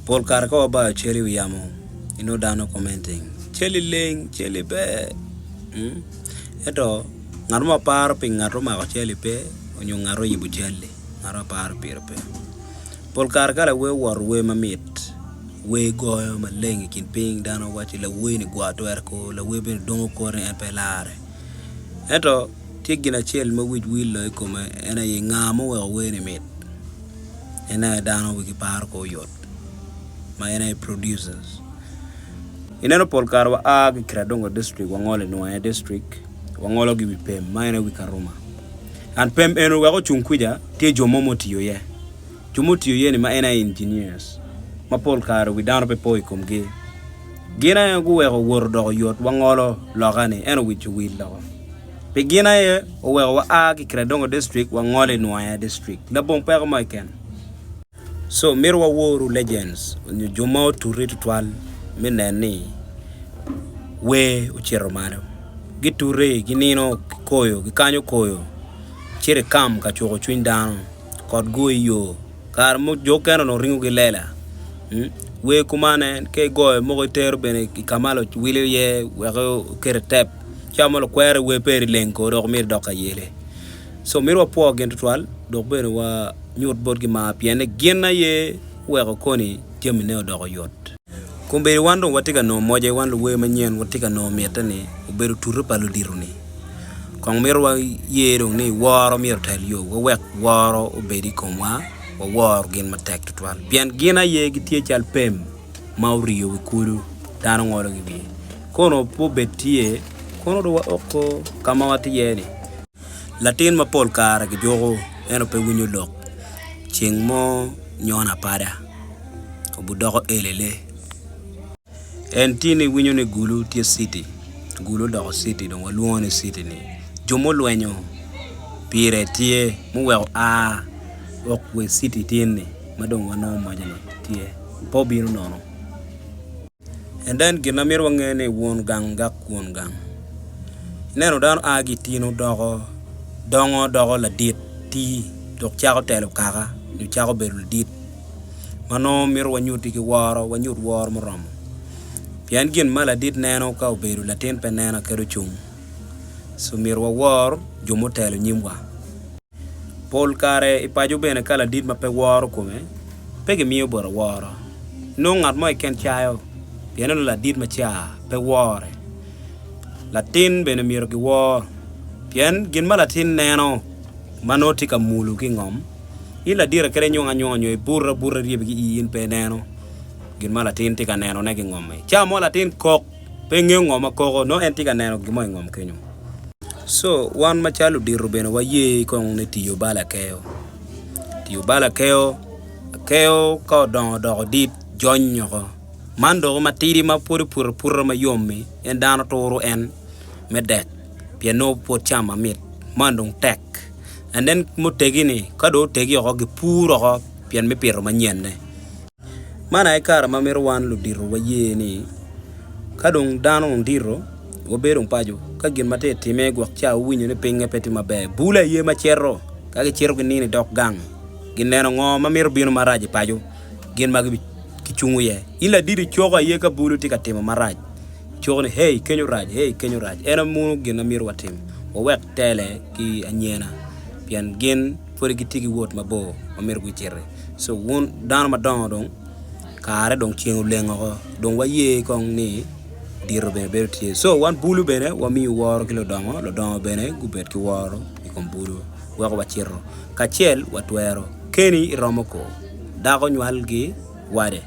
Paul Karko about Cherry Yamo. You know, down no commenting. Cherry Ling, Cherry Bear. Eto, Narma par ping Naroma Cherry Pe, when you Naro Yibujelli, Nara par Pirpe. Paul Karka, we war way my meat. We go my ling, kin ping down what you win guato erco, la webin dongo core and pelare. Eto, taking a chill me with will like come and a yingamo or win meat. And I down with parko yacht. My NA producers. In a polkar ag Kradongo district, Wangole Noya district, Wangolo give Pem, mine Wikaruma. And Pem eno wago chunkwija, te Jomomo to ye. Jomo to ye, my NA engineers. My polkar, we down up a poicum gay. Gina go a word or yacht, Wangolo, Logani, and which you will love. Begin I or ag Kradongo district, Wangole Noya district. La Bomper my can. So Mirwa Woru legends when you jomo to ritual minani we ucheromano get to re ginino koyo gikanyo koyo chere kam kachoko chwindano kod goyo kar mo jokano no ringu gilela we kumane ke goyo mo ter bene kamalo wile ye we kere tep chamalo kwere we peri lenko do mir doka yele so Mirwa po gen ritual do bene wa nyot borgi ma piene gena ye wego koni temine do yot kumbe wando watika no moje wando we manyen watika no metani uberu turu palu diruni kong mirwa yero ni waro mir tel yo wek waro ubedi komwa wa war gen matek tutwal bien gena ye gitie chal pem mauriyo wikuru dano ngoro gibi kono po betie kono do oko kama wati yeni latin ma pol kara gi jogo eno pe winyo lok ching mo nyona pada obudoko elele entini winyo ne gulu tie city gulu do city do waluone city ni jomo lwenyo pire tie muwe okwe city tiene madong wano majane tie po binu nono and then ginamir wangene won gang neno dan agi tino dongo la dit ti dok chako telo kaka ñu chako berul dit mano mir wanyuti ki waro wanyut war moram pian gin mala dit neno ka berul latin pe nena kero chung so mir war jomo telo nyimwa pol kare ipajo bene kala dit ma pe waro kome pege miyo bora waro no ngat mo ken chayo pian la dit ma cha pe wore latin bene mir ki war pian gin mala tin neno manoti ka mulu ki ngom ila dira kere nyonga e burra riebe gi yin pe neno gin mala tin tika neno ne gi ngom cha mo la tin kok pe ngoma koko no en tika neno gi mo ngom kenyo so wan ma chalu diru bene wa ye ko ne tiyo bala keo ko do dit jonyo ko mando ma tiri ma pur ma yommi en dano toro en medet piano po chama mit mandong tek and then mutegini kado tegi ho gi puro ho pian me pero manyenne mana e kara ma merwan lu diro waye ni kadong dano ndiro oberong pajo ka gin mate time gwa cha winyo ne pinge peti mabe bula ye ma cherro ka gi cherro ni dok gang gin neno ngo ma mer bino maraji pajo gin mag ki chungu ye ila diri choga ye ka bulu tika tema maraj chogni hey kenyo raj era munu gin na mir watim o wek tele ki anyena pian gen fori gitigi wot mabo amer gu cherre so won dan ma don kare don chieng lengo don waye kong ni diro be bertie so wan bulu bene wa mi wor kilo lo don bene gu bet ki woro ikom bulu wa ko cherro ka chel watwero keni romoko dago nywal gi wade